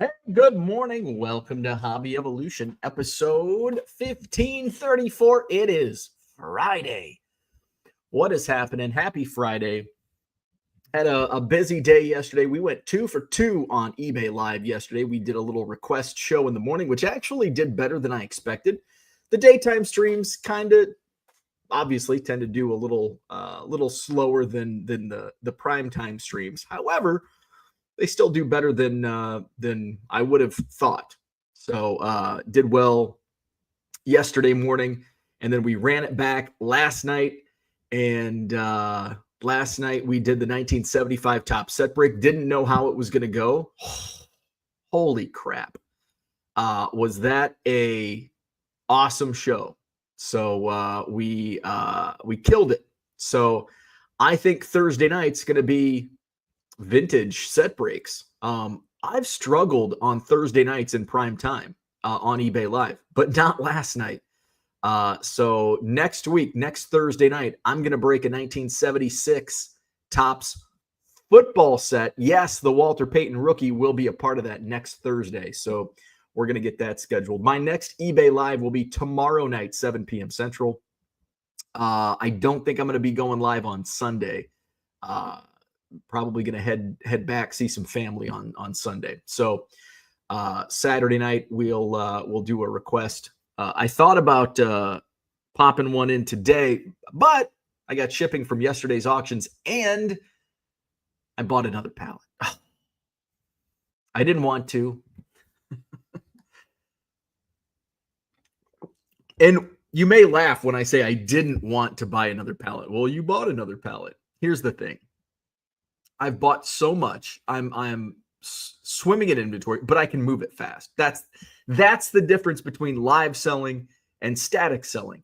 Hey, good morning. Welcome to Hobby Evolution, episode 1534. It is Friday. What is happening? Happy Friday. Had a busy day yesterday. We went 2 for 2 on eBay Live yesterday. We did a little request show in the morning, which actually did better than I expected. The daytime streams kind of obviously tend to do a little slower than the prime time streams. However, they still do better than I would have thought. So did well yesterday morning, and then we ran it back last night. And last night we did the 1975 top set break. Didn't know how it was going to go. Holy crap! Was that a awesome show? So we killed it. So I think Thursday night's going to be vintage set breaks. I've struggled on Thursday nights in prime time on eBay Live, but not last night. So next week, next Thursday night, I'm going to break a 1976 Topps football set. Yes, the Walter Payton rookie will be a part of that next Thursday. So we're going to get that scheduled. My next eBay Live will be tomorrow night, 7 p.m. Central. I don't think I'm going to be going live on Sunday. Probably going to head back, see some family on Sunday. So Saturday night we'll do a request. I thought about popping one in today, but I got shipping from yesterday's auctions and I bought another pallet. I didn't want to. And you may laugh when I say I didn't want to buy another pallet. Well, you bought another pallet. Here's the thing. I've bought so much. I'm swimming in inventory, but I can move it fast. That's the difference between live selling and static selling.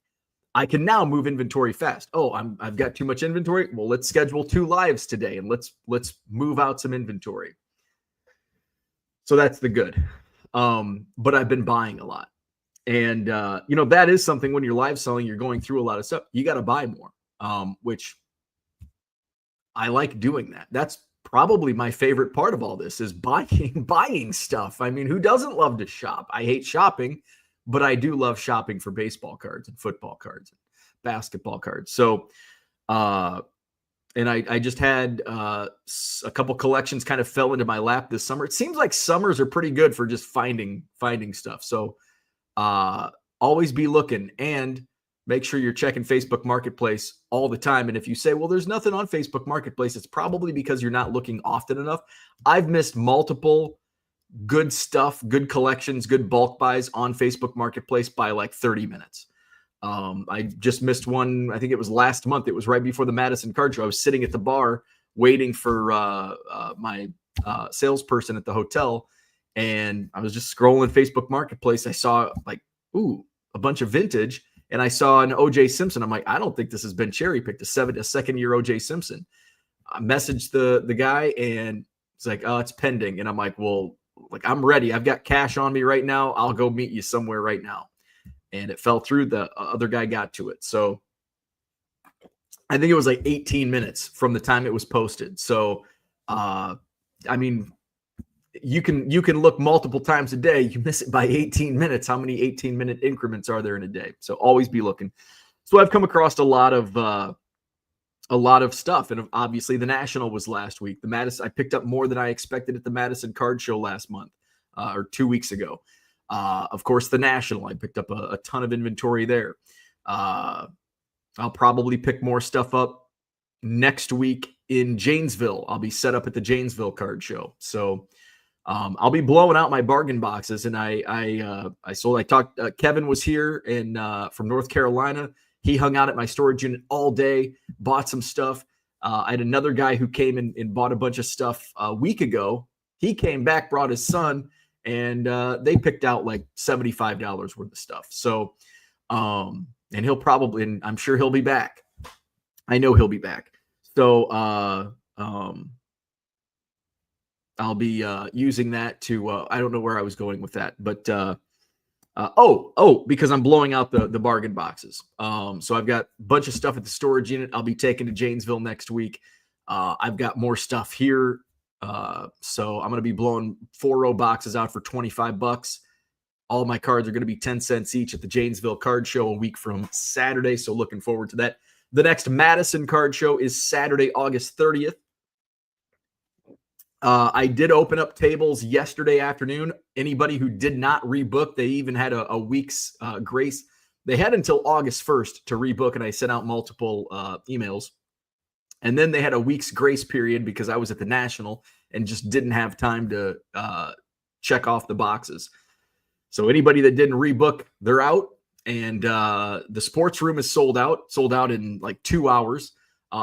I can now move inventory fast. Oh, I've got too much inventory. Well, let's schedule 2 lives today and let's move out some inventory. So that's the good. But I've been buying a lot. And that is something when you're live selling, you're going through a lot of stuff. You got to buy more. Which I like doing that. That's probably my favorite part of all this is buying stuff. I mean, who doesn't love to shop? I hate shopping, but I do love shopping for baseball cards and football cards and basketball cards. So, and I just had a couple collections kind of fell into my lap this summer. It seems like summers are pretty good for just finding stuff. So, always be looking and make sure you're checking Facebook Marketplace all the time. And if you say, well, there's nothing on Facebook Marketplace, it's probably because you're not looking often enough. I've missed multiple good stuff, good collections, good bulk buys on Facebook Marketplace by like 30 minutes. I just missed one. I think it was last month. It was right before the Madison Card Show. I was sitting at the bar waiting for my salesperson at the hotel. And I was just scrolling Facebook Marketplace. I saw like, a bunch of vintage. And I saw an O.J. Simpson. I'm like, I don't think this has been cherry picked. A second-year O.J. Simpson. I messaged the guy, and it's like, oh, it's pending. And I'm like, well, I'm ready. I've got cash on me right now. I'll go meet you somewhere right now. And it fell through. The other guy got to it. So I think it was like 18 minutes from the time it was posted. So, I mean, you can look multiple times a day. You miss it by 18 minutes. How many 18-minute increments are there in a day? So always be looking. So I've come across a lot of stuff. And obviously the National was last week. The Madison, I picked up more than I expected at the Madison Card Show last month or 2 weeks ago. Of course, the National, I picked up a ton of inventory there. I'll probably pick more stuff up next week in Janesville. I'll be set up at the Janesville Card Show. So I'll be blowing out my bargain boxes. And Kevin was here from North Carolina. He hung out at my storage unit all day, bought some stuff. I had another guy who came and bought a bunch of stuff a week ago. He came back, brought his son, and they picked out like $75 worth of stuff. So, and I'm sure he'll be back. I know he'll be back. So, I'll be using that to, I don't know where I was going with that, but because I'm blowing out the bargain boxes. So I've got a bunch of stuff at the storage unit. I'll be taking to Janesville next week. I've got more stuff here So I'm going to be blowing 4-row boxes out for $25. All my cards are going to be 10 cents each at the Janesville Card Show a week from Saturday. So looking forward to that. The next Madison Card Show is Saturday, August 30th. I did open up tables yesterday afternoon. Anybody who did not rebook, they even had a week's grace. They had until August 1st to rebook, and I sent out multiple emails. And then they had a week's grace period because I was at the National and just didn't have time to check off the boxes. So anybody that didn't rebook, they're out. And the sports room is sold out in like 2 hours.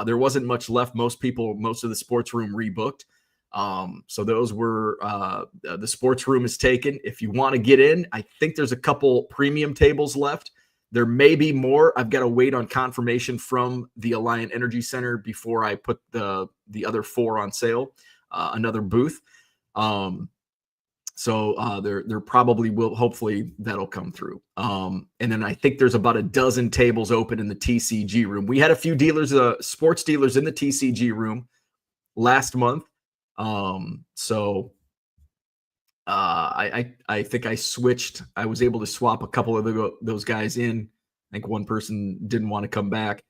There wasn't much left. Most of the sports room rebooked. So those were the sports room is taken. If you want to get in, I think there's a couple premium tables left. There may be more. I've got to wait on confirmation from the Alliant Energy Center before I put the other 4 on sale, another booth. So there probably will, hopefully that'll come through. And then I think there's about a dozen tables open in the TCG room. We had a few dealers, sports dealers in the TCG room last month. I think I switched. I was able to swap a couple of those guys in. I think one person didn't want to come back.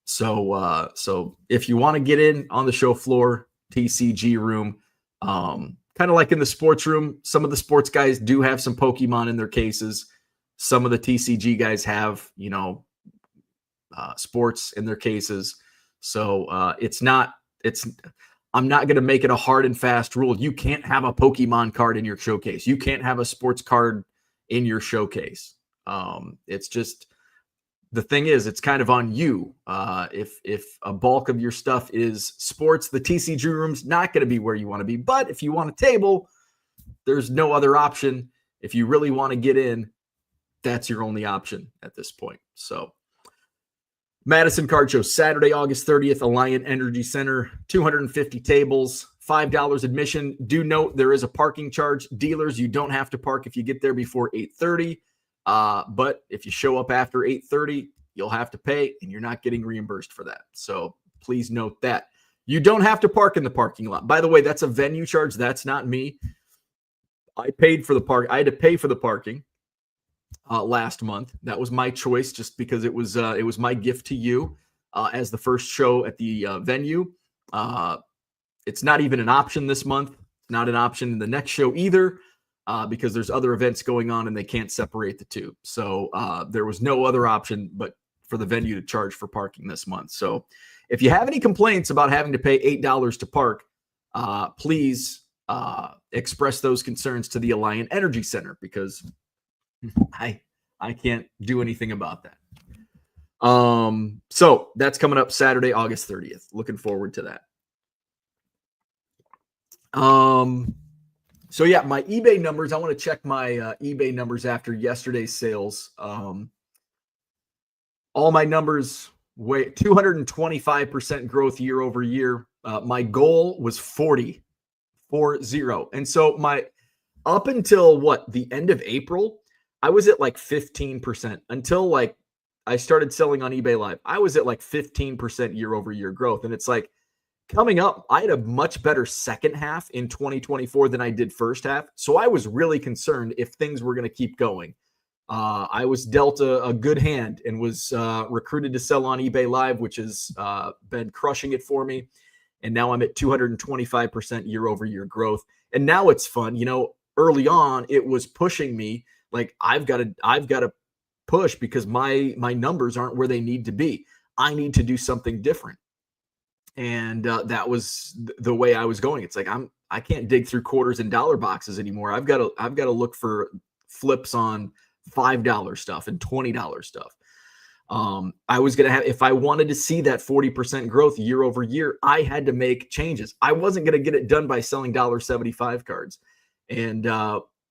So if you want to get in on the show floor, TCG room, kind of like in the sports room, some of the sports guys do have some Pokemon in their cases. Some of the TCG guys have, sports in their cases. So I'm not going to make it a hard and fast rule. You can't have a Pokemon card in your showcase. You can't have a sports card in your showcase. It's just, the thing is, it's kind of on you. If a bulk of your stuff is sports, the TCG room's not going to be where you want to be. But if you want a table, there's no other option. If you really want to get in, that's your only option at this point. So Madison Card Show, Saturday, August 30th, Alliant Energy Center, 250 tables, $5 admission. Do note there is a parking charge. Dealers, you don't have to park if you get there before 8:30. But if you show up after 8:30, you'll have to pay, and you're not getting reimbursed for that. So please note that. You don't have to park in the parking lot. By the way, that's a venue charge. That's not me. I paid for the park. I had to pay for the parking last month. That was my choice, just because it was my gift to you as the first show at the venue. It's not even an option this month. It's not an option in the next show either. Because there's other events going on and they can't separate the two. So there was no other option but for the venue to charge for parking this month. So if you have any complaints about having to pay $8 to park, please express those concerns to the Alliant Energy Center, because I can't do anything about that. So that's coming up Saturday, August 30th. Looking forward to that. So yeah, my eBay numbers, I want to check my eBay numbers after yesterday's sales. All my numbers, 225% growth year over year. My goal was 40. And so up until the end of April, I was at like 15% until like I started selling on eBay Live. I was at like 15% year over year growth. And it's like, coming up, I had a much better second half in 2024 than I did first half. So I was really concerned if things were going to keep going. I was dealt a good hand and was recruited to sell on eBay Live, which has been crushing it for me. And now I'm at 225% year over year growth. And now it's fun. Early on, it was pushing me. Like I've got to push because my numbers aren't where they need to be. I need to do something different. And that was the way I was going. It's like I can't dig through quarters and dollar boxes anymore. I've got to look for flips on $5 stuff and $20 stuff. I was gonna have, if I wanted to see that 40% growth year over year, I had to make changes. I wasn't gonna get it done by selling $1.75 cards. And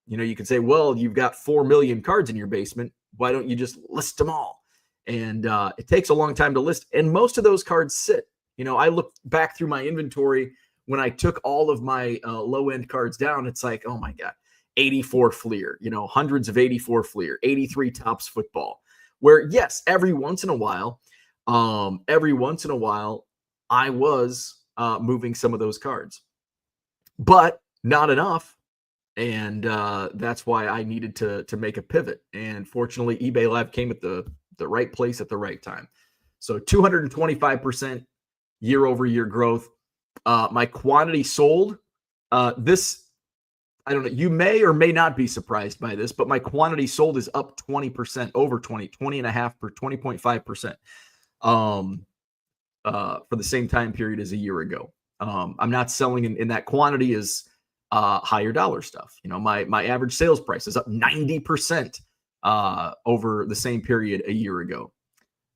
you could say, well, you've got 4 million cards in your basement. Why don't you just list them all? And it takes a long time to list, and most of those cards sit. I looked back through my inventory when I took all of my low-end cards down. It's like, oh my God, 84 Fleer, hundreds of 84 Fleer, 83 Topps football, where yes, every once in a while, I was moving some of those cards, but not enough. And that's why I needed to make a pivot. And fortunately, eBay Live came at the right place at the right time. So 225% year over year growth. My quantity sold. This, I don't know. You may or may not be surprised by this, but my quantity sold is up 20%, over 20 and a half per 20.5%. For the same time period as a year ago. I'm not selling in that quantity is higher dollar stuff. You know, my average sales price is up 90% over the same period a year ago.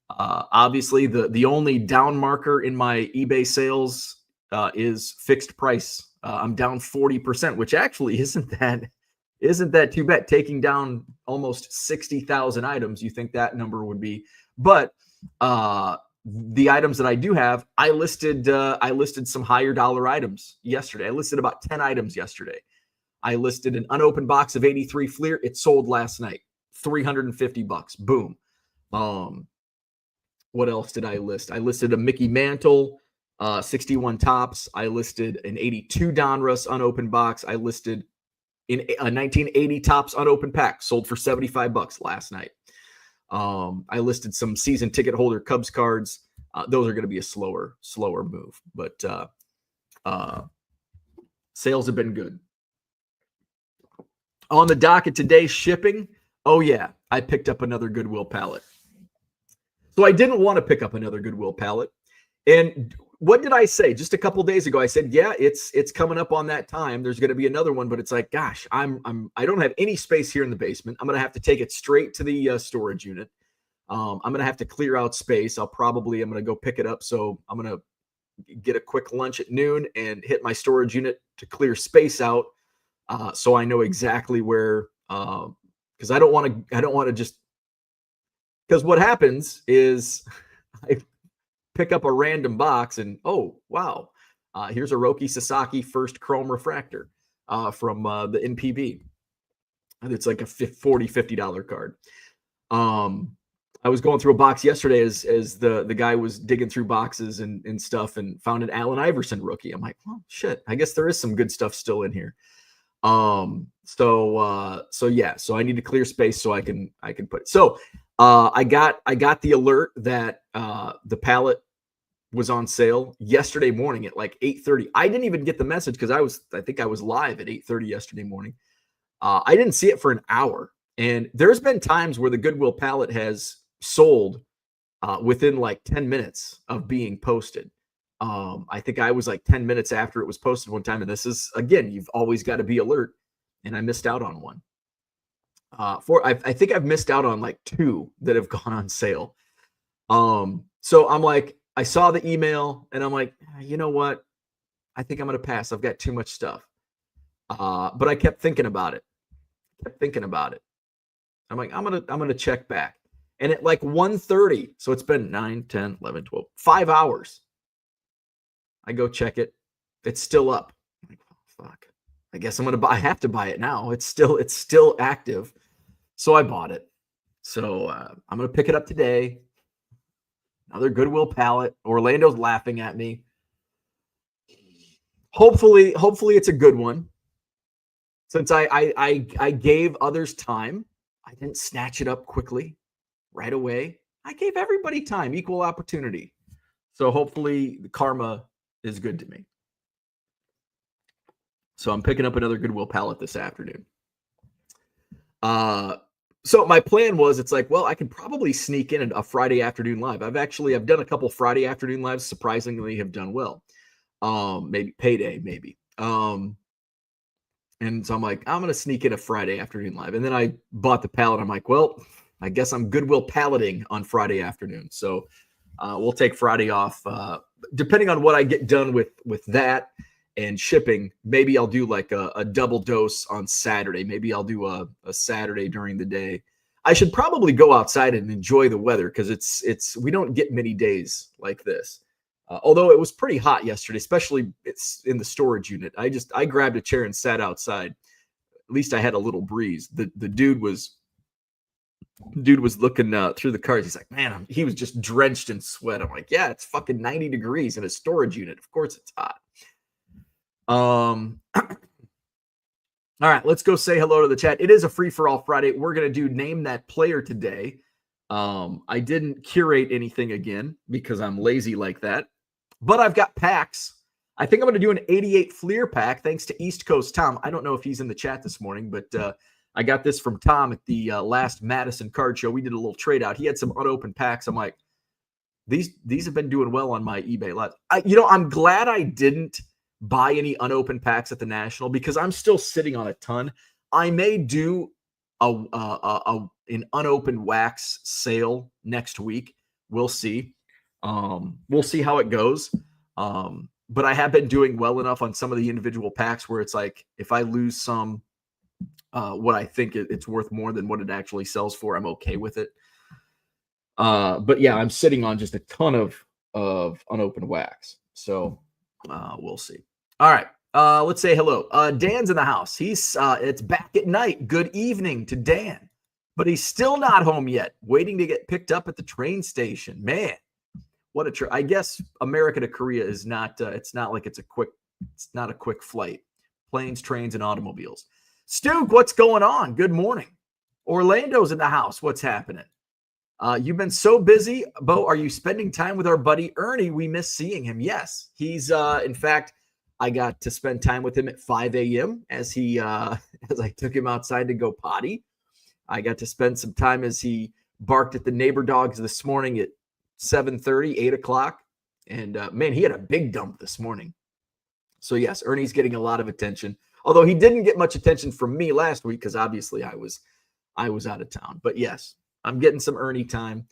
Obviously, the only down marker in my eBay sales is fixed price. I'm down 40%, which actually isn't that too bad. Taking down almost 60,000 items, you think that number would be, but the items that I do have, I listed some higher dollar items yesterday. I listed about 10 items yesterday. I listed an unopened box of 83 Fleer. It sold last night, $350. Boom. What else did I list? I listed a Mickey Mantle, 61 Tops. I listed an 82 Donruss unopened box. I listed in a 1980 Tops unopened pack, sold for $75 last night. I listed some season ticket holder Cubs cards. Those are going to be a slower move, but sales have been good. On the docket today, shipping. Oh yeah, I picked up another Goodwill pallet. So I didn't want to pick up another Goodwill pallet. And what did I say? Just a couple days ago, I said, yeah, it's coming up on that time. There's going to be another one, but it's like, gosh, I don't have any space here in the basement. I'm going to have to take it straight to the storage unit. I'm going to have to clear out space. I'm going to go pick it up. So I'm going to get a quick lunch at noon and hit my storage unit to clear space out. So I know exactly where, because I don't want to just, because what happens is I pick up a random box and, oh, wow, here's a Roki Sasaki first chrome refractor from the NPB. And it's like a $50 card. I was going through a box yesterday as the guy was digging through boxes and stuff and found an Allen Iverson rookie. I'm like, oh shit, I guess there is some good stuff still in here. So I need to clear space so I can put it. So I got the alert that the pallet was on sale yesterday morning at like 8:30. I didn't even get the message because I think I was live at 8:30 yesterday morning. I didn't see it for an hour. And there's been times where the Goodwill pallet has sold within like 10 minutes of being posted. I think I was like 10 minutes after it was posted one time. And this is, again, you've always got to be alert. And I missed out on one. I think I've missed out on like 2 that have gone on sale. So I'm like, I saw the email and I'm like, you know what? I think I'm going to pass. I've got too much stuff. But I kept thinking about it. I'm like, I'm going to check back. And at like 1:30, so it's been 9, 10, 11, 12, 5 hours. I go check it. It's still up. I'm like, oh, fuck. I guess I have to buy it now. It's still active. So I bought it. So I'm going to pick it up today. Another Goodwill pallet. Orlando's laughing at me. Hopefully it's a good one. Since I gave others time, I didn't snatch it up quickly right away. I gave everybody time, equal opportunity. So hopefully the karma is good to me. So I'm picking up another Goodwill pallet this afternoon. So my plan was, it's like, well, I can probably sneak in a Friday afternoon live. I've done a couple Friday afternoon lives, surprisingly have done well. Maybe payday, maybe. And so I'm like, I'm going to sneak in a Friday afternoon live. And then I bought the pallet. I'm like, well, I guess I'm Goodwill palleting on Friday afternoon. So we'll take Friday off. Depending on what I get done with that and shipping, maybe I'll do like a double dose on Saturday. Maybe I'll do a Saturday during the day. I should probably go outside and enjoy the weather because we don't get many days like this. Although it was pretty hot yesterday, especially it's in the storage unit. I grabbed a chair and sat outside. At least I had a little breeze. The dude was Dude was looking through the cards. He's like, man, he was just drenched in sweat. I'm like, yeah, it's fucking 90 degrees in a storage unit. Of course it's hot. All right, let's go say hello to the chat. It is a free for all Friday. We're gonna do name that player today. I didn't curate anything again because I'm lazy like that, but I've got packs. I think I'm gonna do an 88 Fleer pack thanks to East Coast Tom. I don't know if he's in the chat this morning, but I got this from Tom at the last Madison card show. We did a little trade out. He had some unopened packs. I'm like, these have been doing well on my eBay lot. I'm glad I didn't buy any unopened packs at the National because I'm still sitting on a ton. I may do an unopened wax sale next week. We'll see. We'll see how it goes. But I have been doing well enough on some of the individual packs where it's like if I lose some, what I think it's worth more than what it actually sells for, I'm okay with it. But yeah, I'm sitting on just a ton of unopened wax. So we'll see. All right. Let's say hello. Dan's in the house. It's back at night. Good evening to Dan. But he's still not home yet, waiting to get picked up at the train station. Man, what a trip. I guess America to Korea is not, it's not like it's not a quick flight. Planes, trains, and automobiles. Stu, what's going on? Good morning. Orlando's in the house. What's happening? You've been so busy. Bo, are you spending time with our buddy Ernie? We miss seeing him. Yes. He's, in fact, I got to spend time with him at 5 a.m. as I took him outside to go potty. I got to spend some time as he barked at the neighbor dogs this morning at 7:30, 8 o'clock. And man, he had a big dump this morning. So yes, Ernie's getting a lot of attention. Although he didn't get much attention from me last week because obviously I was out of town. But yes, I'm getting some Ernie time.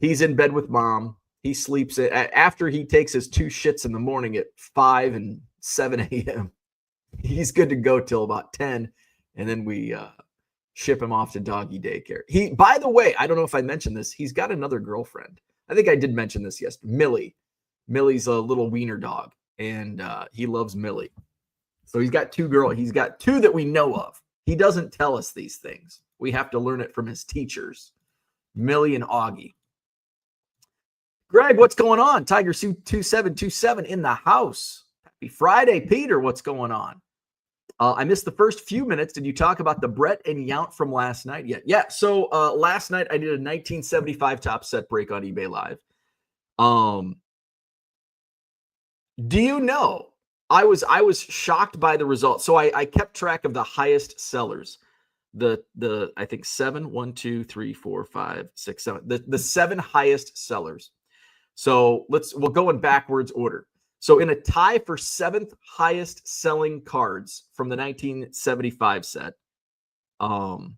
He's in bed with mom. He sleeps after he takes his 2 shits in the morning at 5 and 7 a.m. He's good to go till about 10, and then we ship him off to doggy daycare. By the way, I don't know if I mentioned this. He's got another girlfriend. I think I did mention this yesterday. Millie. Millie's a little wiener dog, and he loves Millie. So he's got 2 girls. He's got 2 that we know of. He doesn't tell us these things. We have to learn it from his teachers, Millie and Augie. Greg, what's going on? Tiger Sue 2727 in the house. Happy Friday, Peter. What's going on? I missed the first few minutes. Did you talk about the Brett and Yount from last night yet? Yeah. So last night I did a 1975 top set break on eBay Live. Do you know? I was shocked by the results. So I kept track of the highest sellers. The I think 7, 1, 2, 3, 4, 5, 6, 7. The 7 highest sellers. So we'll go in backwards order. So in a tie for 7th highest selling cards from the 1975 set, and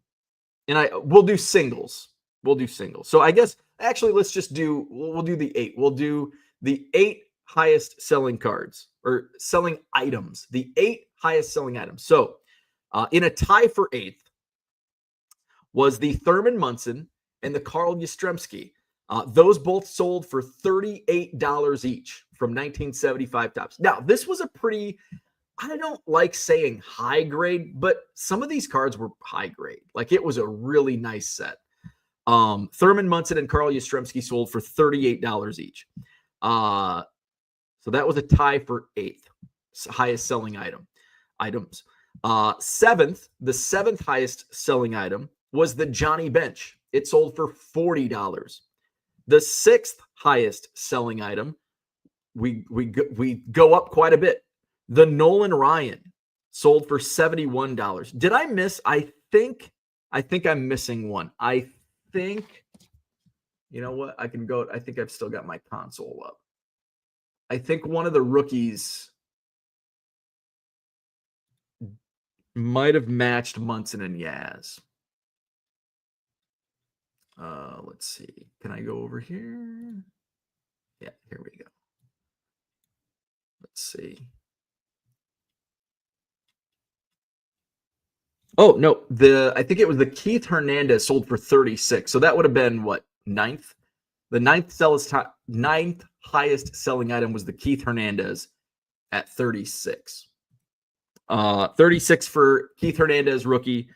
we'll do singles. We'll do singles. So I guess actually we'll do the 8. We'll do the 8 highest selling cards or selling items. The 8 highest selling items. So in a tie for 8th was the Thurman Munson and the Carl Yastrzemski. Those both sold for $38 each from 1975 tops. Now, this was a pretty, I don't like saying high grade, but some of these cards were high grade. Like it was a really nice set. Thurman Munson and Carl Yastrzemski sold for $38 each. So that was a tie for 8th highest selling items. 7th, the 7th highest selling item was the Johnny Bench. It sold for $40. The 6th highest selling item, we go up quite a bit. The Nolan Ryan sold for $71. Did I miss? I think I'm missing one. I think, you know what? I think I've still got my console up. I think one of the rookies might have matched Munson and Yaz. Let's see. Can I go over here? Yeah, here we go. Let's see. Oh, no. I think it was the Keith Hernandez sold for 36. So that would have been what, 9th? The 9th highest selling item was the Keith Hernandez at 36. 36 for Keith Hernandez rookie.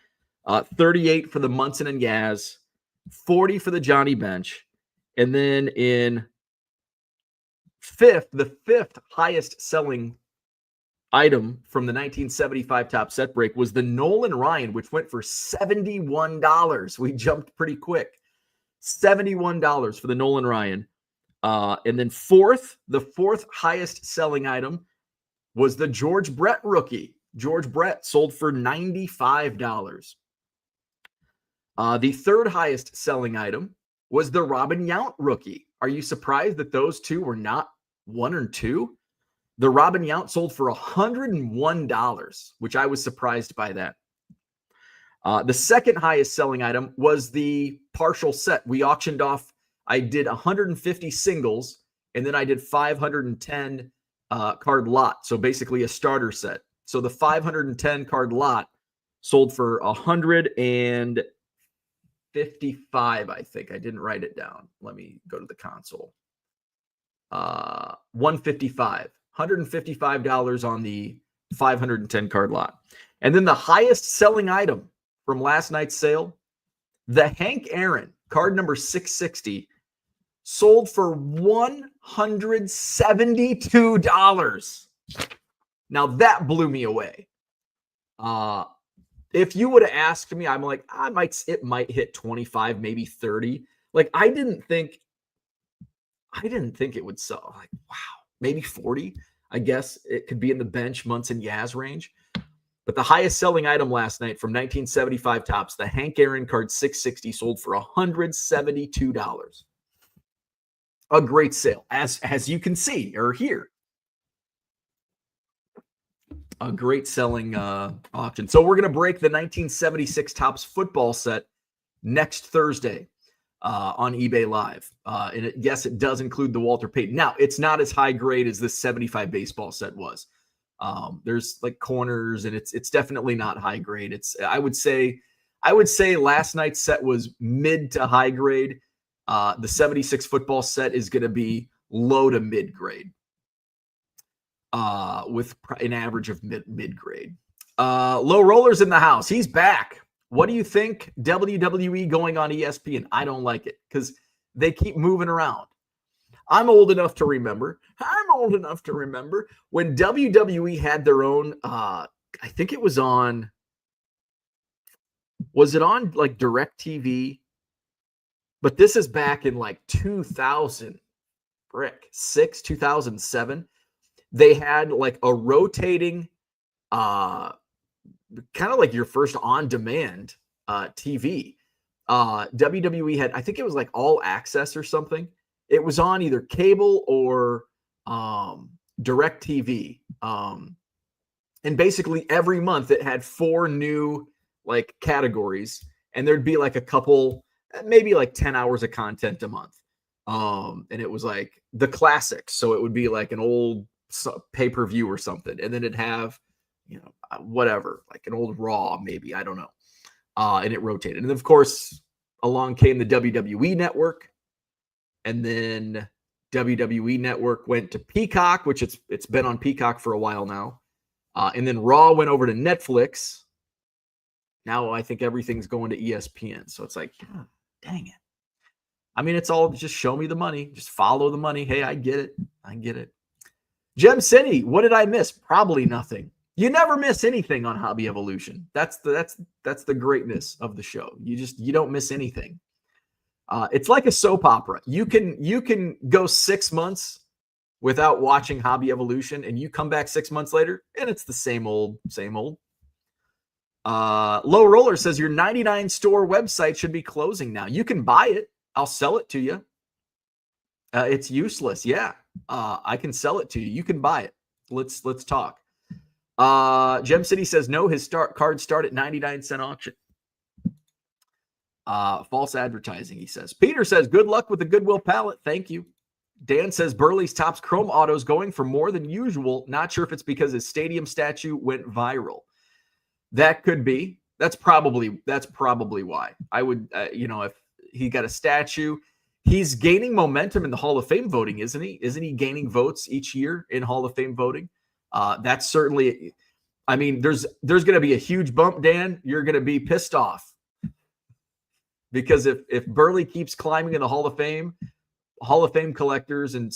38 for the Munson and Yaz. $40 for the Johnny Bench. And then in fifth, the fifth highest selling item from the 1975 top set break was the Nolan Ryan, which went for $71. We jumped pretty quick. $71 for the Nolan Ryan. And then the fourth highest selling item was the George Brett rookie. George Brett sold for $95. The third highest selling item was the Robin Yount rookie. Are you surprised that those two were not 1 or 2? The Robin Yount sold for $101, which I was surprised by that. The second highest selling item was the partial set. We auctioned off, I did 150 singles, and then I did 510 card lot. So basically a starter set. So the 510 card lot sold for $155, I think. I didn't write it down. Let me go to the console. $155 on the 510 card lot. And then the highest selling item from last night's sale, the Hank Aaron card number 660 sold for $172. Now that blew me away. If you would have asked me, I'm like, it might hit 25, maybe 30. Like I didn't think it would sell. Like, wow, maybe 40. I guess it could be in the Bench, Munson, Yaz range. But the highest selling item last night from 1975 Topps, the Hank Aaron card 660 sold for $172. A great sale, as you can see or hear. A great selling auction. So we're going to break the 1976 Topps football set next Thursday on eBay Live. And yes, it does include the Walter Payton. Now, it's not as high grade as this 75 baseball set was. There's like corners, and it's definitely not high grade. I would say last night's set was mid to high grade. The 76 football set is going to be low to mid grade. With an average of mid grade. Low Roller's in the house. He's back. What do you think? WWE going on ESPN? I don't like it because they keep moving around. I'm old enough to remember when WWE had their own, I think it was on like DirecTV? But this is back in like 2006, 2007. They had like a rotating, kind of like your first on-demand TV. WWE had, I think it was like All Access or something. It was on either cable or DirecTV. And basically every month it had 4 new like categories, and there'd be like a couple, maybe like 10 hours of content a month. And it was like the classics. So it would be like an old pay-per-view or something, and then it'd have, whatever, like an old Raw, maybe, I don't know. And it rotated. And of course, along came the WWE Network, and then WWE Network went to Peacock, which it's been on Peacock for a while now. And then Raw went over to Netflix. Now I think everything's going to ESPN. So it's like, God, dang it. I mean, it's all just show me the money. Just follow the money. Hey, I get it. Gem City, what did I miss? Probably nothing. You never miss anything on Hobby Evolution. That's the greatness of the show. You don't miss anything. It's like a soap opera. You can go 6 months without watching Hobby Evolution, and you come back 6 months later, and it's the same old. Low Roller says your 99 store website should be closing now. You can buy it. I'll sell it to you. It's useless. Yeah. I can sell it to you. You can buy it. Let's talk. Gem City says no, his cards start at 99-cent auction. False advertising, he says. Peter says, good luck with the Goodwill pallet. Thank you. Dan says Burley's Topps Chrome Autos going for more than usual. Not sure if it's because his stadium statue went viral. That could be. That's probably why. I would, if he got a statue. He's gaining momentum in the Hall of Fame voting, isn't he? Isn't he gaining votes each year in Hall of Fame voting? That's certainly, I mean, there's going to be a huge bump, Dan. You're going to be pissed off because if Burley keeps climbing in the Hall of Fame collectors and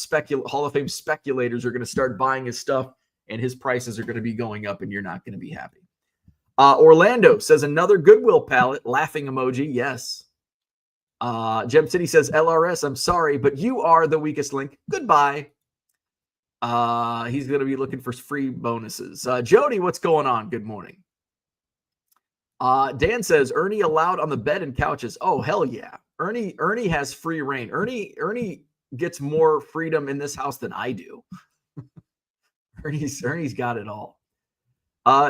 Hall of Fame speculators are going to start buying his stuff, and his prices are going to be going up, and you're not going to be happy. Orlando says another Goodwill pallet, laughing emoji. Yes. Gem City says, LRS, I'm sorry, but you are the weakest link. Goodbye. He's going to be looking for free bonuses. Jody, what's going on? Good morning. Dan says, Ernie allowed on the bed and couches. Oh, hell yeah. Ernie has free reign. Ernie gets more freedom in this house than I do. Ernie's got it all.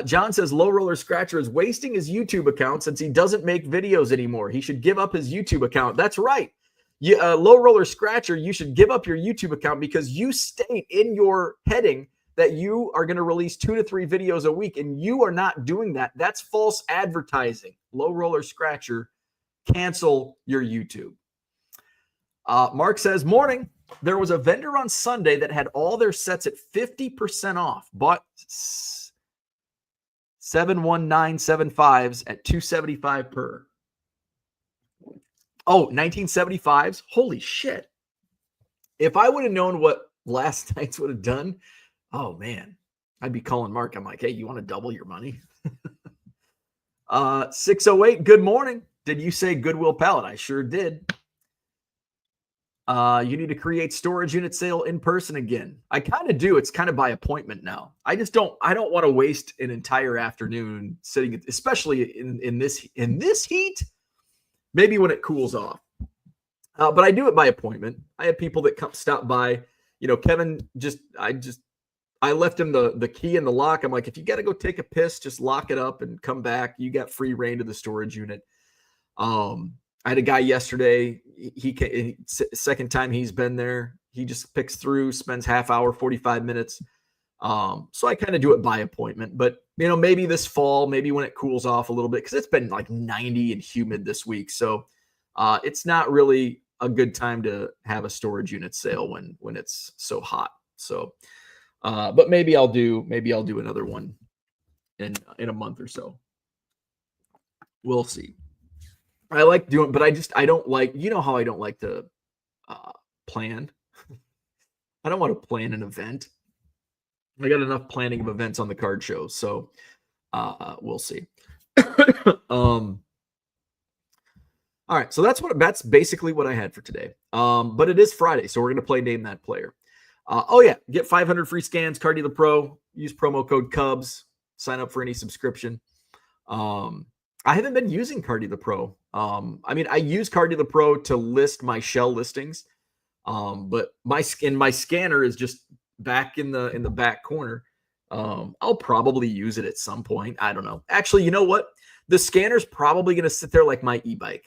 John says Low Roller Scratcher is wasting his YouTube account since he doesn't make videos anymore. He should give up his YouTube account. That's right. Low Roller Scratcher, you should give up your YouTube account because you state in your heading that you are going to release 2 to 3 videos a week, and you are not doing that. That's false advertising. Low Roller Scratcher, cancel your YouTube. Mark says, morning. There was a vendor on Sunday that had all their sets at 50% off. Bought 71975s at $275 per. Oh, 1975s? Holy shit. If I would have known what last night's would have done, oh man, I'd be calling Mark. I'm like, hey, you want to double your money? 608, good morning. Did you say Goodwill pallet? I sure did. You need to create storage unit sale in person again. I kind of do. It's kind of by appointment now. I don't want to waste an entire afternoon sitting, especially in this heat. Maybe when it cools off. But I do it by appointment. I have people that stop by. You know, Kevin I left him the key in the lock. I'm like, if you got to go take a piss, just lock it up and come back. You got free reign to the storage unit. I had a guy yesterday. He second time he's been there. He just picks through, spends half hour, 45 minutes. So I kind of do it by appointment. But you know, maybe this fall, maybe when it cools off a little bit, because it's been like 90 and humid this week. So it's not really a good time to have a storage unit sale when it's so hot. So, but maybe I'll do another one in a month or so. We'll see. I like doing, but I don't like, you know how I don't like to plan. I don't want to plan an event. I got enough planning of events on the card show, so we'll see. All right, so that's basically what I had for today. But it is Friday, so we're gonna play Name That Player. Oh yeah, get 500 free scans, Car Dealer Pro. Use promo code Cubs. Sign up for any subscription. I haven't been using Car Dealer Pro. I mean, I use Car Dealer Pro to list my shell listings, but my scanner is just back in the back corner. I'll probably use it at some point. I don't know. Actually, you know what? The scanner's probably going to sit there like my e-bike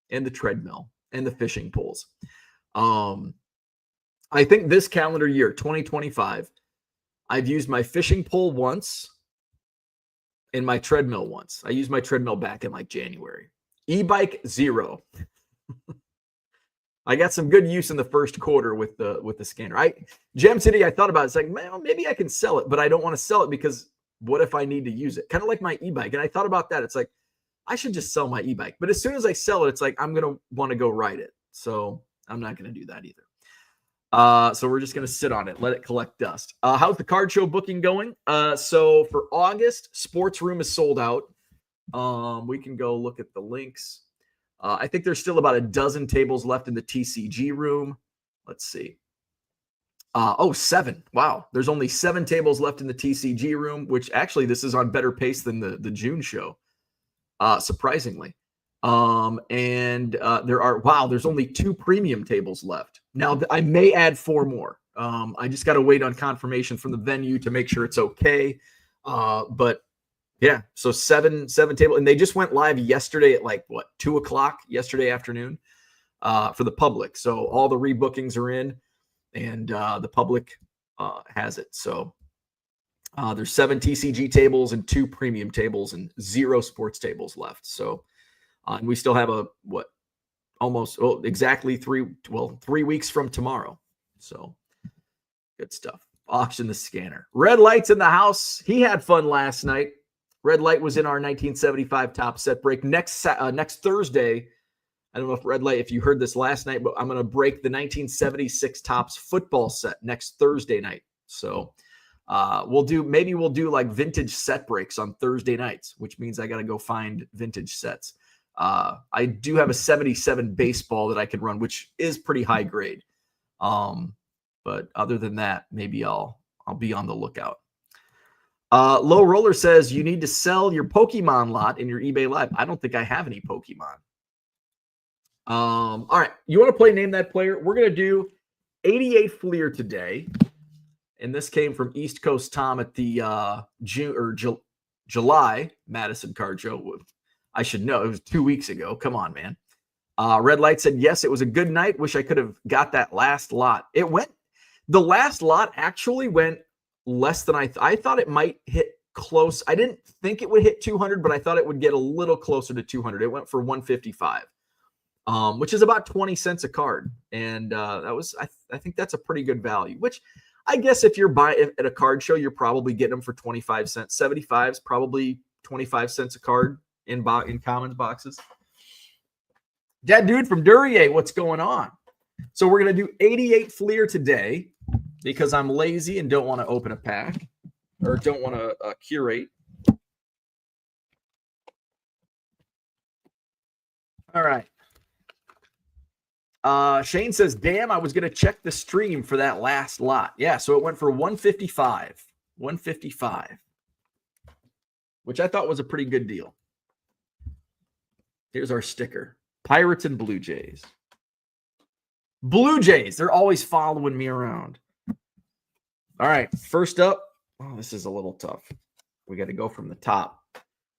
and the treadmill and the fishing poles. I think this calendar year, 2025, I've used my fishing pole once and my treadmill once. I used my treadmill back in like January. E-bike, 0. I got some good use in the first quarter with the scanner. Gem City, I thought about it. It's like, man, maybe I can sell it, but I don't want to sell it because what if I need to use it? Kind of like my e-bike. And I thought about that. It's like, I should just sell my e-bike. But as soon as I sell it, it's like, I'm going to want to go ride it. So I'm not going to do that either. So we're just going to sit on it, let it collect dust. How's the card show booking going? So for August, Sports Room is sold out. We can go look at the links. I think there's still about a dozen tables left in the TCG room. Let's see. 7. Wow. There's only 7 tables left in the TCG room, which actually this is on better pace than the June show. Surprisingly. There's only 2 premium tables left. Now I may add 4 more. I just got to wait on confirmation from the venue to make sure it's okay. But yeah, so 7 tables, and they just went live yesterday at 2:00 yesterday afternoon for the public. So all the rebookings are in, and the public has it. So there's 7 TCG tables and 2 premium tables and 0 sports tables left. So and we still have exactly 3 weeks from tomorrow. So good stuff. Auction the scanner. Red Light's in the house. He had fun last night. Red Light was in our 1975 top set break. Next Thursday, I don't know if Red Light, if you heard this last night, but I'm going to break the 1976 Topps football set next Thursday night. So we'll do like vintage set breaks on Thursday nights, which means I got to go find vintage sets. I do have a 77 baseball that I can run, which is pretty high grade. But other than that, maybe I'll be on the lookout. Low Roller says you need to sell your Pokemon lot in your eBay Live. I don't think I have any Pokemon. All right. You want to play Name That Player? We're going to do 88 Fleer today. And this came from East Coast Tom at the July Madison Card Show. I should know. It was 2 weeks ago. Come on, man. Red Light said, yes, it was a good night. Wish I could have got that last lot. The last lot actually went less than I thought it might hit close. I didn't think it would hit 200, but I thought it would get a little closer to 200. It went for 155, which is about 20 cents a card. And that was, I think that's a pretty good value, which I guess if you're buying at a card show, you're probably getting them for 25 cents. 75 is probably 25 cents a card in commons boxes. That dude from Duryea, what's going on? So we're going to do 88 Fleer today because I'm lazy and don't want to open a pack or don't want to curate. All right. Shane says, damn, I was going to check the stream for that last lot. Yeah, so it went for 155. 155. Which I thought was a pretty good deal. Here's our sticker. Pirates and Blue Jays. Blue Jays, they're always following me around. All right, first up. Oh, this is a little tough. We got to go from the top.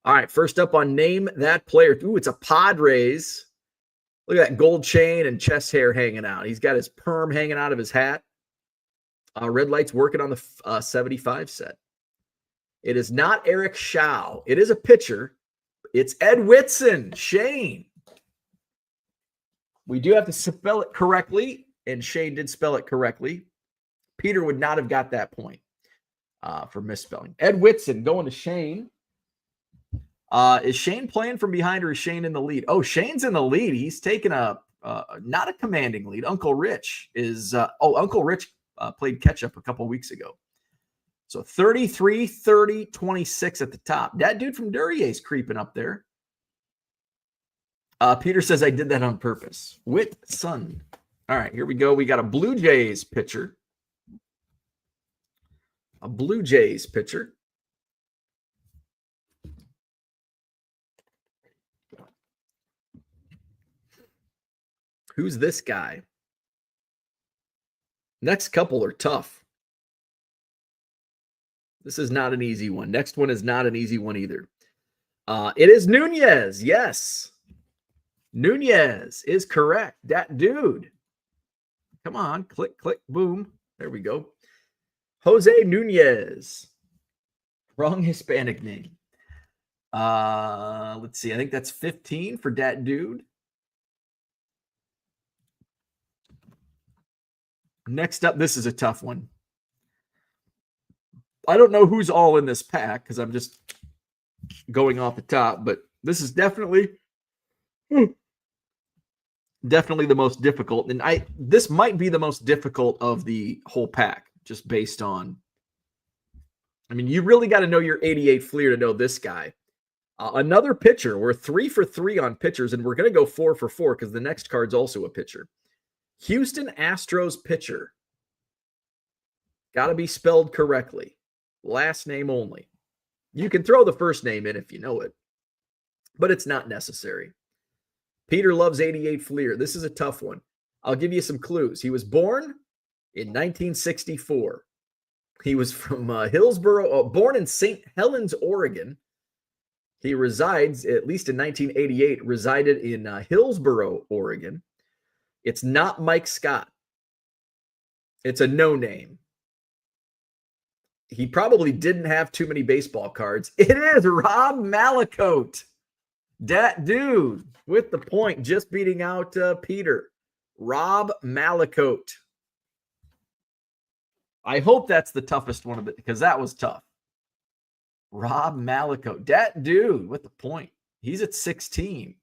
All right, first up on Name That Player. Ooh, it's a Padres. Look at that gold chain and chest hair hanging out. He's got his perm hanging out of his hat. Red Light's working on the 75 set. It is not Eric Shaw. It is a pitcher. It's Ed Whitson. Shane. We do have to spell it correctly, and Shane did spell it correctly. Peter would not have got that point for misspelling. Ed Whitson going to Shane. Is Shane playing from behind or is Shane in the lead? Oh, Shane's in the lead. He's taken not a commanding lead. Uncle Rich is Uncle Rich played catch up a couple weeks ago. So 33, 30, 26 at the top. That dude from Duryea is creeping up there. Peter says I did that on purpose. Whitson. All right, here we go. We got a Blue Jays pitcher. A Blue Jays pitcher. Who's this guy? Next couple are tough. This is not an easy one. Next one is not an easy one either. It is Nunez. Yes. Nunez is correct. That dude. Come on. Click, click, boom. There we go. Jose Nunez. Wrong Hispanic name. Let's see. I think that's 15 for that dude. Next up, this is a tough one. I don't know who's all in this pack because I'm just going off the top, but this is definitely the most difficult. And this might be the most difficult of the whole pack, just based on, I mean, you really got to know your 88 Fleer to know this guy. Another pitcher. We're 3 for 3 on pitchers, and we're going to go 4 for 4 because the next card's also a pitcher. Houston Astros pitcher. Got to be spelled correctly. Last name only. You can throw the first name in if you know it, but it's not necessary. Peter loves 88 Fleer. This is a tough one. I'll give you some clues. He was born in 1964. He was from Hillsboro, born in St. Helens, Oregon. He resides, at least in 1988, resided in Hillsboro, Oregon. It's not Mike Scott. It's a no name. He probably didn't have too many baseball cards. It is Rob Malakote. That dude with the point, just beating out Peter. Rob Malakote. I hope that's the toughest one of it because that was tough. Rob Malakote. That dude with the point. He's at 16.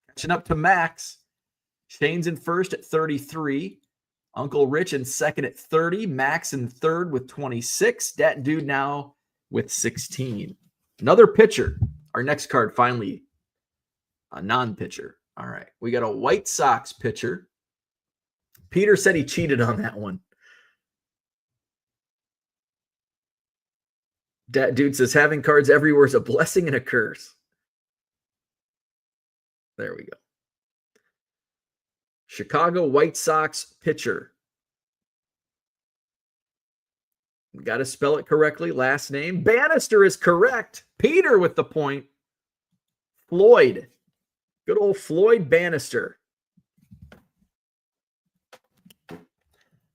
Catching up to Max. Shane's in first at 33. Uncle Rich in second at 30. Max in third with 26. Dat Dude now with 16. Another pitcher. Our next card, finally, a non-pitcher. All right. We got a White Sox pitcher. Peter said he cheated on that one. Dat Dude says having cards everywhere is a blessing and a curse. There we go. Chicago White Sox pitcher. Got to spell it correctly. Last name. Bannister is correct. Peter with the point. Floyd. Good old Floyd Bannister.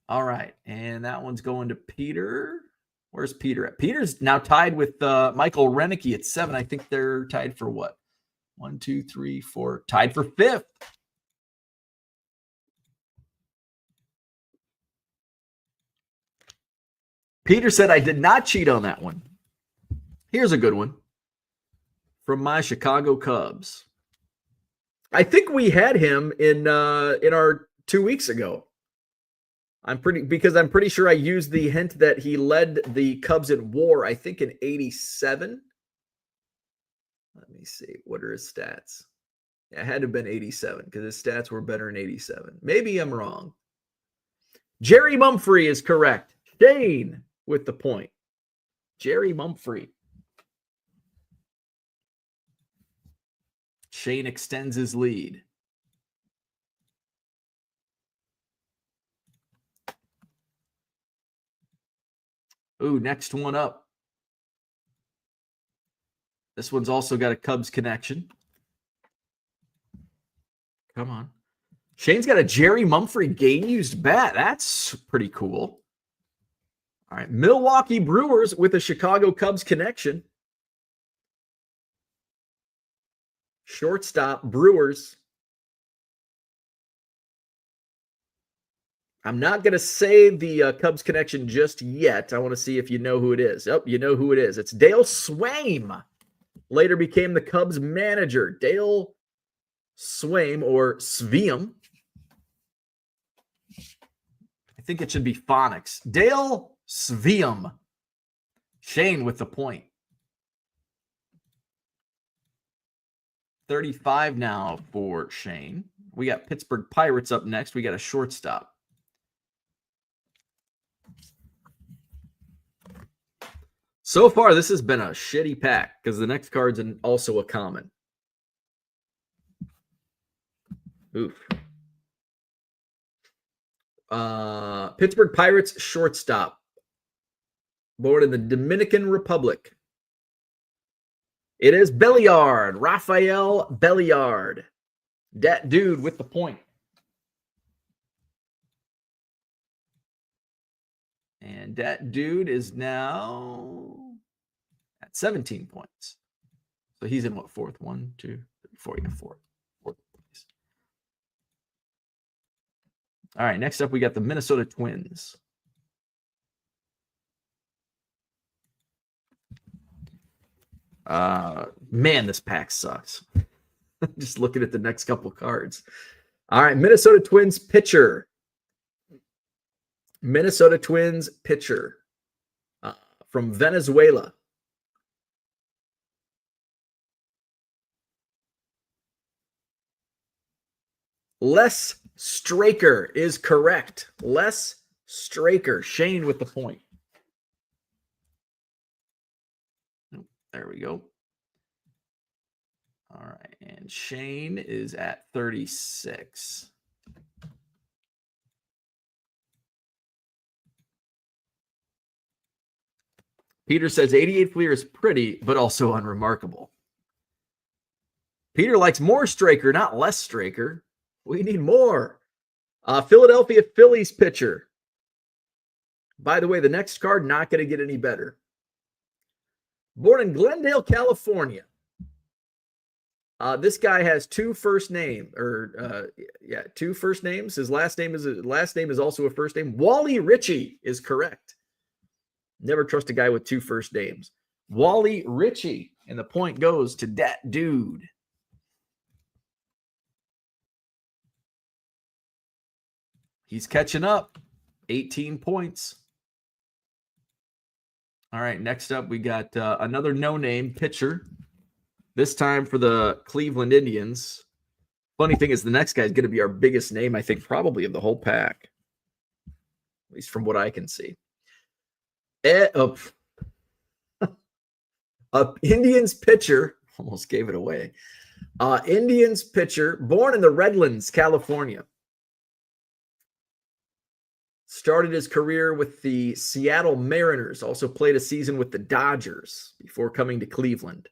All right. And that one's going to Peter. Where's Peter at? Peter's now tied with Michael Renicky at 7. I think they're tied for what? 1, 2, 3, 4. Tied for 5th. Peter said I did not cheat on that one. Here's a good one from my Chicago Cubs. I think we had him in our 2 weeks ago. I'm pretty sure I used the hint that he led the Cubs in WAR, I think in 87. Let me see. What are his stats? Yeah, it had to have been 87 because his stats were better in 87. Maybe I'm wrong. Jerry Mumphrey is correct. Shane with the point. Jerry Mumphrey. Shane extends his lead. Ooh, next one up. This one's also got a Cubs connection. Come on. Shane's got a Jerry Mumphrey game-used bat. That's pretty cool. All right. Milwaukee Brewers with a Chicago Cubs connection. Shortstop, Brewers. I'm not going to say the Cubs connection just yet. I want to see if you know who it is. Oh, you know who it is. It's Dale Swaim. Later became the Cubs manager. Dale Swaim, or Sviam. I think it should be phonics. Dale Sviam. Shane with the point. 35 now for Shane. We got Pittsburgh Pirates up next. We got a shortstop. So far, this has been a shitty pack because the next card's also a common. Oof. Pittsburgh Pirates shortstop. Born in the Dominican Republic. It is Belliard. Rafael Belliard. Dat Dude with the point. And Dat Dude is now at 17 points. So he's in what, fourth? 1, 2, 3, 4. Yeah, fourth place. All right, next up we got the Minnesota Twins. Man, this pack sucks. Just looking at the next couple cards. All right, Minnesota Twins pitcher. Minnesota Twins pitcher from Venezuela. Les Straker is correct. Les Straker. Shane with the point. There we go. All right. And Shane is at 36. Peter says 88 Fleer is pretty, but also unremarkable. Peter likes more Straker, not less Straker. We need more. Philadelphia Phillies pitcher. By the way, the next card not going to get any better. Born in Glendale, California. This guy has two first names. His last name is also a first name. Wally Ritchie is correct. Never trust a guy with two first names. Wally Ritchie. And the point goes to Dat Dude. He's catching up. 18 points. All right, next up, we got another no-name pitcher, this time for the Cleveland Indians. Funny thing is, the next guy is going to be our biggest name, I think, probably of the whole pack, at least from what I can see. Indians pitcher, almost gave it away. Indians pitcher, born in the Redlands, California. Started his career with the Seattle Mariners, also played a season with the Dodgers before coming to Cleveland.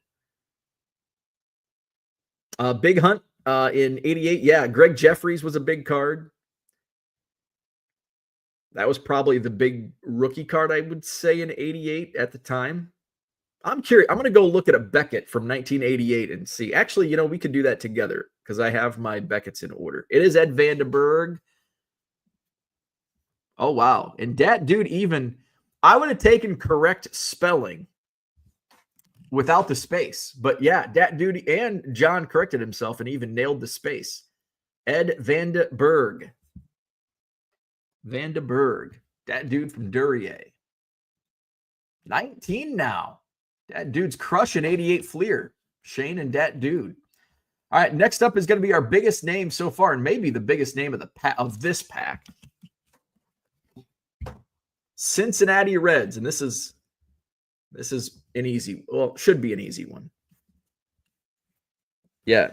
Big Hunt in 88. Yeah, Greg Jeffries was a big card. That was probably the big rookie card, I would say, in 88 at the time. I'm curious. I'm going to go look at a Beckett from 1988 and see. Actually, we could do that together because I have my Becketts in order. It is Ed Vandenberg. Oh, wow. And that dude, even I would have taken correct spelling without the space. But yeah, that dude, and John corrected himself and even nailed the space. Ed Vandenberg. That dude from Duryea. 19 now. That dude's crushing 88 Fleer. Shane and that dude. All right, next up is going to be our biggest name so far, and maybe the biggest name of this pack. Cincinnati Reds, and this is an easy, well, should be an easy one. Yeah,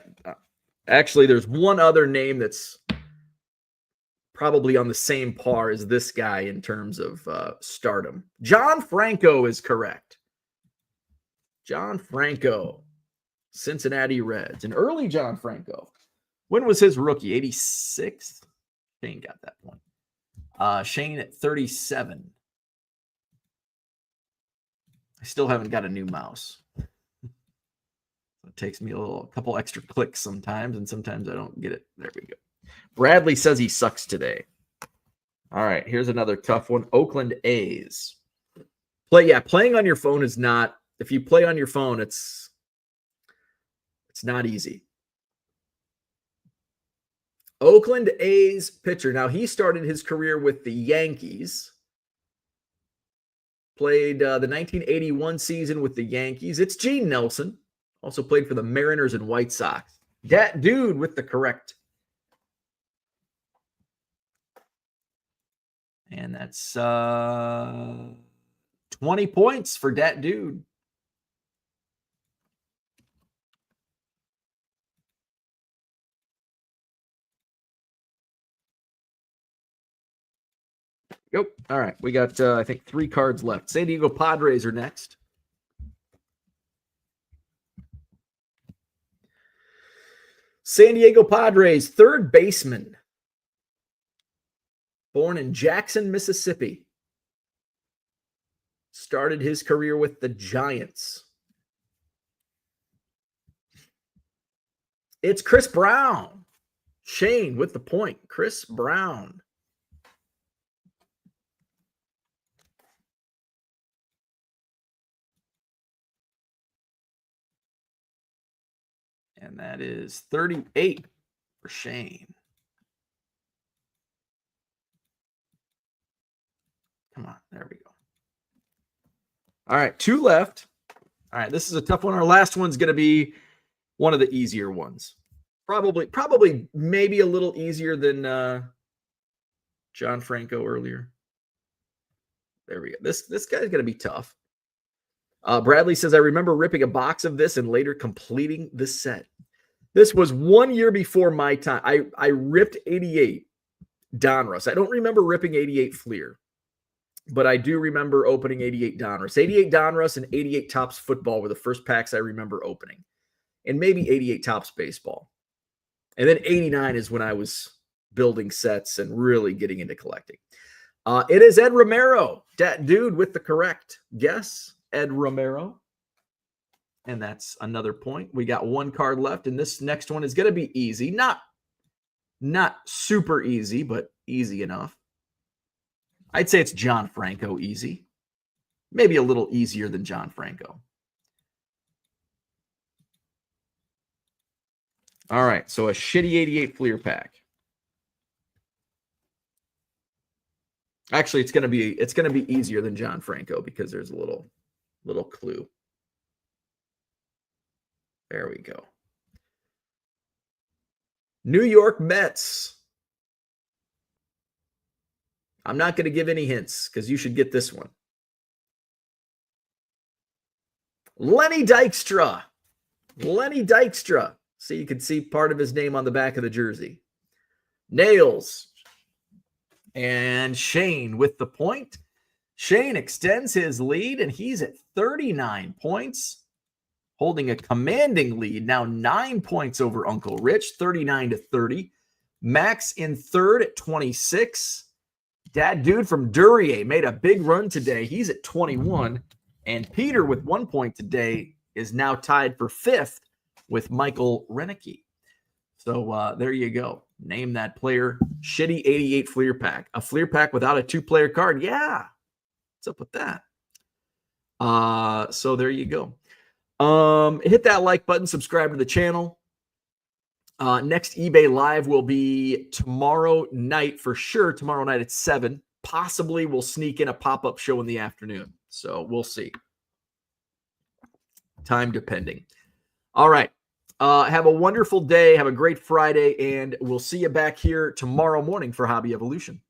actually, there's one other name that's probably on the same par as this guy in terms of stardom. John Franco is correct. John Franco, Cincinnati Reds, an early John Franco. When was his rookie? 86? Shane got that point. Shane at 37. I still haven't got a new mouse. It takes me a couple extra clicks sometimes, and sometimes I don't get it. There we go. Bradley says he sucks today. All right, here's another tough one. Oakland A's. Playing on your phone is not, if you play on your phone, it's not easy. Oakland A's pitcher. Now, he started his career with the Yankees. Played the 1981 season with the Yankees. It's Gene Nelson. Also played for the Mariners and White Sox. Dat dude with the correct. And that's 20 points for Dat dude. Yep. All right. We got, I think, 3 cards left. San Diego Padres are next. San Diego Padres, third baseman. Born in Jackson, Mississippi. Started his career with the Giants. It's Chris Brown. Shane with the point. Chris Brown. And that is 38 for Shane. Come on, there we go. All right, 2 left. All right, this is a tough one. Our last one's going to be one of the easier ones. Probably maybe a little easier than John Franco earlier. There we go. This guy's going to be tough. Bradley says, I remember ripping a box of this and later completing the set. This was 1 year before my time. I ripped 88 Donruss. I don't remember ripping 88 Fleer, but I do remember opening 88 Donruss. 88 Donruss and 88 Topps Football were the first packs I remember opening, and maybe 88 Topps Baseball. And then 89 is when I was building sets and really getting into collecting. It is Ed Romero, that dude with the correct guess. Ed Romero. And that's another point. We got 1 card left, and this next one is going to be easy. Not super easy, but easy enough. I'd say it's John Franco easy. Maybe a little easier than John Franco. All right, so a shitty 88 Fleer pack. Actually, it's gonna be easier than John Franco because there's a little clue. There we go. New York Mets. I'm not going to give any hints because you should get this one. Lenny Dykstra. Lenny Dykstra. So you can see part of his name on the back of the jersey. Nails. And Shane with the point. Shane extends his lead, and he's at 39 points, holding a commanding lead. Now 9 points over Uncle Rich, 39-30. Max in third at 26. Dad Dude from Duryea made a big run today. He's at 21. And Peter with 1 point today is now tied for fifth with Michael Renicky. So there you go. Name that player. Shitty 88 Fleer pack. A Fleer pack without a 2-player card. Yeah. What's up with that? So there you go. Hit that like button. Subscribe to the channel. Next eBay Live will be tomorrow night for sure. Tomorrow night at 7. Possibly we'll sneak in a pop-up show in the afternoon. So we'll see. Time depending. All right. Have a wonderful day. Have a great Friday. And we'll see you back here tomorrow morning for Hobby Evolution.